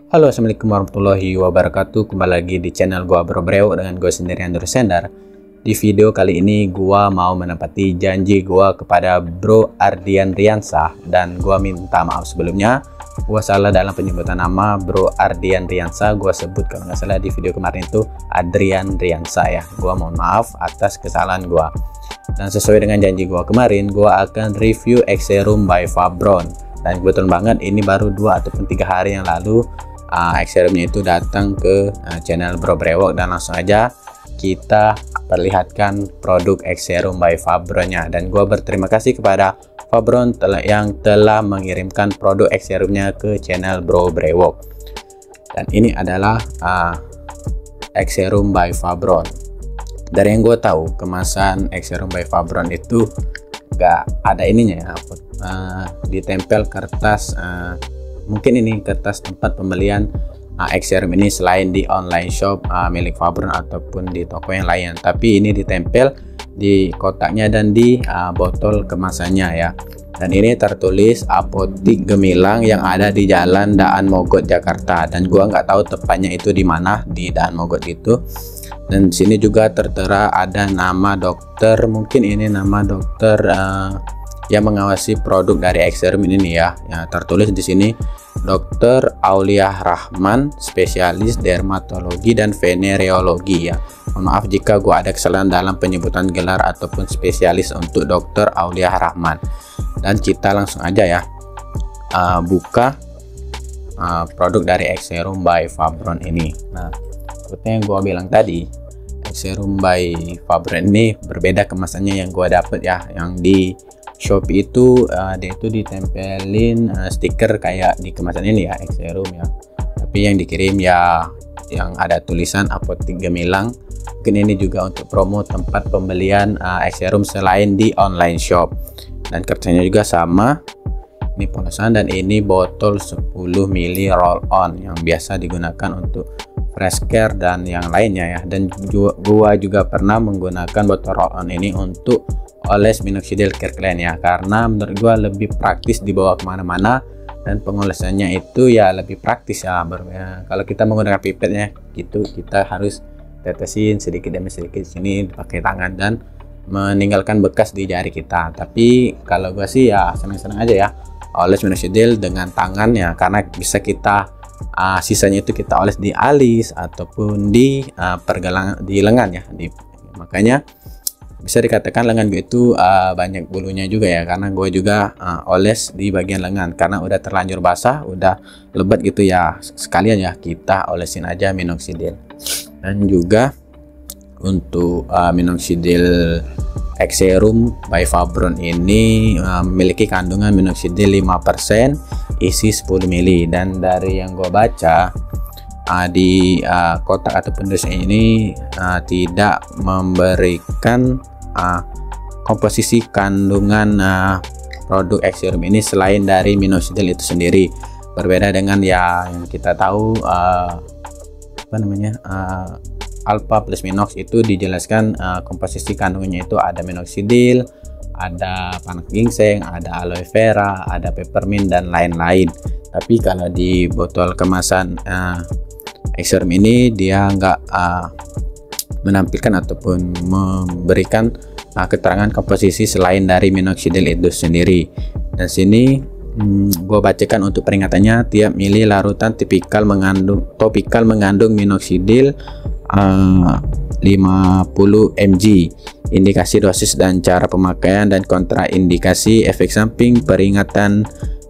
Halo, assalamualaikum warahmatullahi wabarakatuh. Kembali lagi di channel gua Bro Brewok dengan gue sendiri Andrew Sendar. Di video kali ini gua mau menepati janji gua kepada Bro Ardian Riansah, dan gua minta maaf sebelumnya. Gua salah dalam penyebutan nama Bro Ardian Riansah. Gua sebut kalau nggak salah di video kemarin itu Adrian Riansah ya. Gua mohon maaf atas kesalahan gua. Dan sesuai dengan janji gua kemarin, gua akan review X-Serum by Fabron. Dan kebetulan banget ini baru 2 ataupun 3 hari yang lalu X-Serumnya itu datang ke channel Bro Brewok, dan langsung aja kita perlihatkan produk X-Serum by Fabronnya. Dan gua berterima kasih kepada Fabron yang telah mengirimkan produk X-Serumnya ke channel Bro Brewok. Dan ini adalah X-Serum by Fabron. Dari yang gue tahu, kemasan X-Serum by Fabron itu gak ada ininya ya, ditempel kertas, mungkin ini kertas tempat pembelian X-Serum ini selain di online shop milik Fabron ataupun di toko yang lain, tapi ini ditempel di kotaknya dan di botol kemasannya ya. Dan ini tertulis Apotik Gemilang yang ada di Jalan Daan Mogot Jakarta, dan gua nggak tahu tepatnya itu di mana di Daan Mogot itu. Dan sini juga tertera ada nama dokter, mungkin ini nama dokter yang mengawasi produk dari X-Serum ini ya. Tertulis di sini Dr. Aulia Rahman, spesialis dermatologi dan venereologi ya. Mohon maaf jika gua ada kesalahan dalam penyebutan gelar ataupun spesialis untuk Dr. Aulia Rahman. Dan kita langsung aja ya buka produk dari X-Serum by Fabron ini. Nah, seperti yang gua bilang tadi, X-Serum by Fabron ini berbeda kemasannya yang gua dapet ya. Yang di Shopee itu dia itu ditempelin stiker kayak di kemasan ini ya, X-Serum ya. Tapi yang dikirim ya yang ada tulisan Apotik Gemilang. Mungkin ini juga untuk promo tempat pembelian X-Serum selain di online shop. Dan kertasnya juga sama. Ini polosan, dan ini botol 10 ml roll on yang biasa digunakan untuk fresh care dan yang lainnya ya. Dan gua juga pernah menggunakan botol roll on ini untuk oles minoxidil care clean ya, karena menurut gua lebih praktis dibawa kemana-mana, dan pengolesannya itu ya lebih praktis ya, kalau kita menggunakan pipetnya gitu kita harus tetesin sedikit demi sedikit sini pakai tangan dan meninggalkan bekas di jari kita. Tapi kalau gua sih ya senang-senang aja ya oles minoxidil dengan tangan ya, karena bisa kita sisanya itu kita oles di alis ataupun di pergelangan, di lengan ya, makanya bisa dikatakan lengan gue itu banyak bulunya juga ya, karena gue juga oles di bagian lengan karena udah terlanjur basah, udah lebat gitu ya. Sekalian ya kita olesin aja minoxidil. Dan juga untuk minoxidil X-Serum by Fabron ini memiliki kandungan minoxidil 5%, isi 10 ml. Dan dari yang gue baca di kotak ataupun tulisan ini tidak memberikan komposisi kandungan produk X-Serum ini selain dari minoxidil itu sendiri. Berbeda dengan ya yang kita tahu apa namanya alpha plus minox itu dijelaskan komposisi kandungannya itu ada minoxidil, ada panak ginseng, ada aloe vera, ada peppermint dan lain-lain. Tapi kalau di botol kemasan X-Serum ini dia nggak menampilkan ataupun memberikan keterangan komposisi selain dari minoxidil itu sendiri. Dan sini gue bacakan untuk peringatannya, tiap mili larutan topikal mengandung minoxidil 50 mg, indikasi dosis dan cara pemakaian dan kontraindikasi, efek samping, peringatan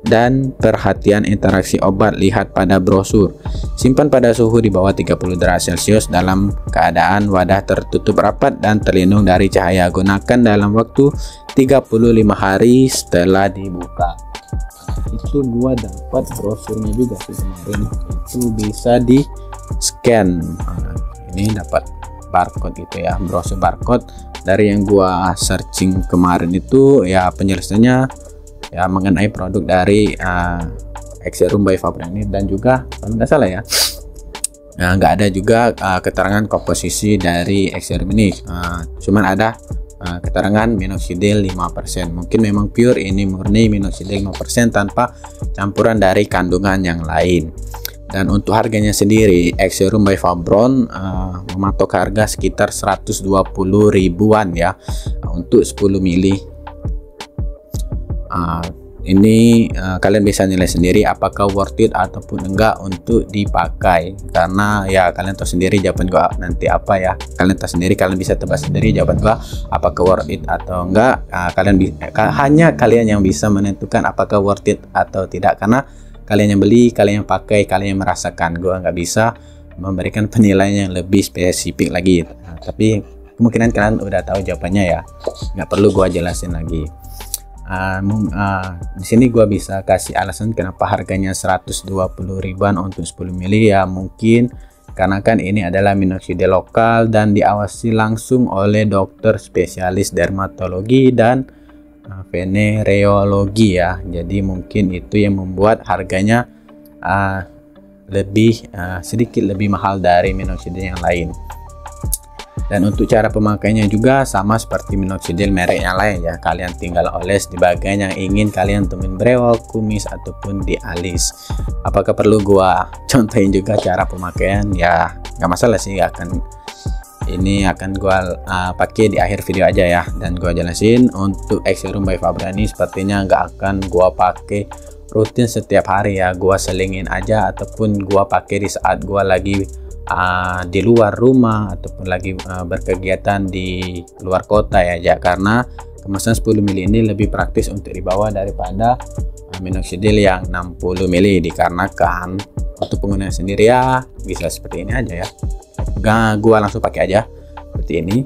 dan perhatian interaksi obat, lihat pada brosur. Simpan pada suhu di bawah 30 derajat Celcius dalam keadaan wadah tertutup rapat dan terlindung dari cahaya. Gunakan dalam waktu 35 hari setelah dibuka. Itu gua dapat brosurnya juga sih kemarin, itu bisa di scan. Ini dapat barcode gitu ya, brosur barcode. Dari yang gua searching kemarin itu ya penjelasannya ya mengenai produk dari X-Serum by Fabron ini. Dan juga kalau nggak salah ya nggak ada juga keterangan komposisi dari X-Serum ini, cuman ada keterangan minoxidil 5%. Mungkin memang pure ini murni minoxidil 5% tanpa campuran dari kandungan yang lain. Dan untuk harganya sendiri, X Serum by Fabron mematok harga sekitar 120 ribuan ya untuk 10 mili. Ini kalian bisa nilai sendiri apakah worth it ataupun enggak untuk dipakai, karena ya kalian tahu sendiri jawaban gua nanti apa ya. Kalian tahu sendiri, kalian bisa tebak sendiri jawaban gua apakah worth it atau enggak. Hanya kalian yang bisa menentukan apakah worth it atau tidak, karena kalian yang beli, kalian yang pakai, kalian yang merasakan. Gua nggak bisa memberikan penilaian yang lebih spesifik lagi. Tapi kemungkinan kalian udah tahu jawabannya ya, nggak perlu gua jelasin lagi. Di sini gua bisa kasih alasan kenapa harganya 120 ribuan untuk 10 mili ya. Mungkin karena kan ini adalah minoxidil lokal dan diawasi langsung oleh dokter spesialis dermatologi dan venereologi ya. Jadi mungkin itu yang membuat harganya sedikit lebih mahal dari minoxidil yang lain. Dan untuk cara pemakainya juga sama seperti minoxidil merek yang lain ya. Kalian tinggal oles di bagian yang ingin kalian temuin brewok, kumis ataupun di alis. Apakah perlu gua contohin juga cara pemakaian? Ya nggak masalah sih, ini akan gua pakai di akhir video aja ya. Dan gua jelasin untuk X Serum by Fabron ini sepertinya nggak akan gua pakai rutin setiap hari ya. Gua selingin aja ataupun gua pakai di saat gua lagi di luar rumah ataupun lagi berkegiatan di luar kota ya, karena kemasan 10 mili ini lebih praktis untuk dibawa daripada minoxidil yang 60 mili, dikarenakan untuk penggunaan sendiri ya bisa seperti ini aja ya. Gua langsung pakai aja seperti ini.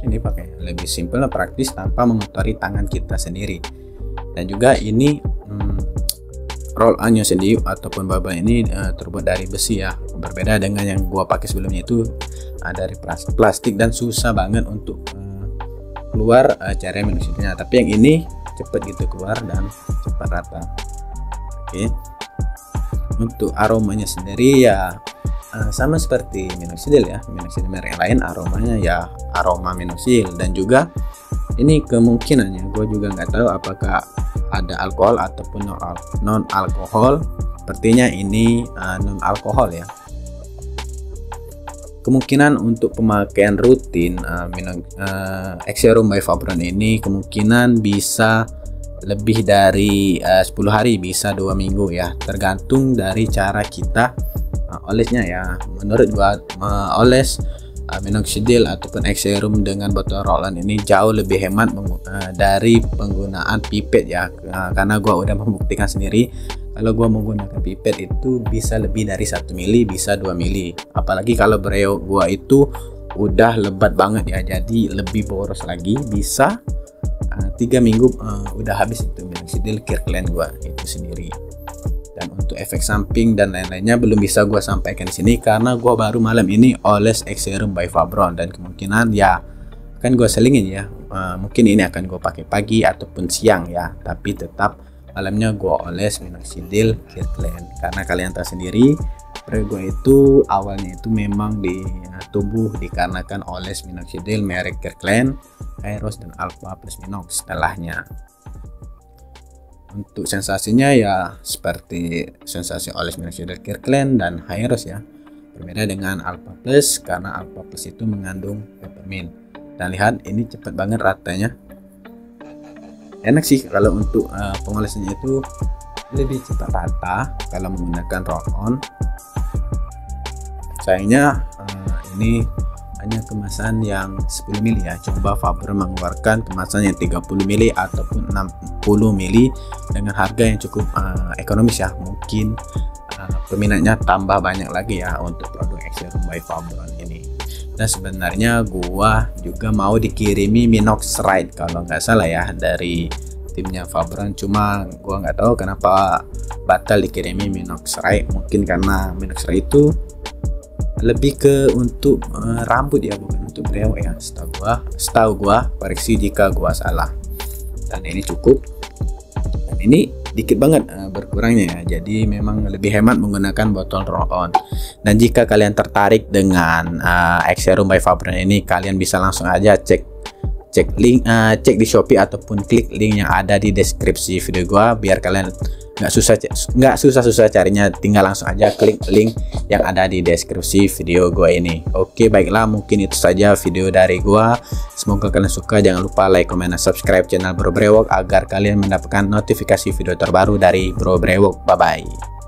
Ini pakai lebih simple, praktis tanpa mengotori tangan kita sendiri. Dan juga ini roll onnya sendiri ataupun baba ini terbuat dari besi ya, berbeda dengan yang gua pakai sebelumnya itu dari plastik dan susah banget untuk keluar cairan minoxidilnya. Tapi yang ini cepet gitu keluar dan cepat rata. Oke. Untuk aromanya sendiri ya sama seperti minoxidil ya, minoxidil merek lain aromanya ya aroma minoxidil. Dan juga ini kemungkinannya gue juga nggak tahu apakah ada alkohol ataupun non alkohol. Sepertinya ini non alkohol ya. Kemungkinan untuk pemakaian rutin X Serum by Fabron ini kemungkinan bisa lebih dari 10 hari, bisa 2 minggu ya, tergantung dari cara kita olesnya ya. Menurut gua oles minoxidil ataupun X Serum dengan botol roll-on ini jauh lebih hemat dari penggunaan pipet ya, karena gua udah membuktikan sendiri kalau gua menggunakan pipet itu bisa lebih dari 1 mili, bisa 2 mili. Apalagi kalau breo gua itu udah lebat banget ya, jadi lebih boros lagi, bisa 3 minggu udah habis itu minoxidil Kirkland gua itu sendiri. Dan untuk efek samping dan lain-lainnya belum bisa gue sampaikan di sini karena gue baru malam ini oles X Serum by Fabron, dan kemungkinan ya kan gue selingin ya, mungkin ini akan gue pakai pagi ataupun siang ya, tapi tetap malamnya gue oles minoxidil Kirkland. Karena kalian tahu sendiri gue itu awalnya itu memang ditumbuh dikarenakan oles minoxidil merek Kirkland, Hairos dan Alpha plus Minox setelahnya. Untuk sensasinya ya seperti sensasi oles minoxidil Kirkland dan Hairos ya. Berbeda dengan Alpha Plus karena Alpha Plus itu mengandung peppermint. Dan lihat ini cepat banget ratanya. Enak sih kalau untuk pengolesannya itu lebih cepat rata kalau menggunakan roll on. Sayangnya ini hanya kemasan yang 10 mili ya. Coba Fabron mengeluarkan kemasan yang 30 mili ataupun 60 mili dengan harga yang cukup ekonomis ya. Mungkin peminatnya tambah banyak lagi ya untuk produk X Serum by Fabron ini. Dan sebenarnya gua juga mau dikirimi Minoxidil kalau nggak salah ya dari timnya Fabron, cuma gua nggak tahu kenapa batal dikirimi Minoxidil. Mungkin karena Minoxidil itu lebih ke untuk rambut ya, bukan untuk brewok ya, setahu gua, koreksi jika gua salah. Dan ini cukup, dan ini dikit banget berkurangnya ya, jadi memang lebih hemat menggunakan botol roll on. Dan jika kalian tertarik dengan X Serum by Fabron ini, kalian bisa langsung aja cek link, cek di Shopee ataupun klik link yang ada di deskripsi video gua biar kalian nggak susah carinya, tinggal langsung aja klik link yang ada di deskripsi video gua ini. Oke, baiklah, mungkin itu saja video dari gua. Semoga kalian suka. Jangan lupa like, comment, dan subscribe channel Bro Brewok agar kalian mendapatkan notifikasi video terbaru dari Bro Brewok. Bye bye.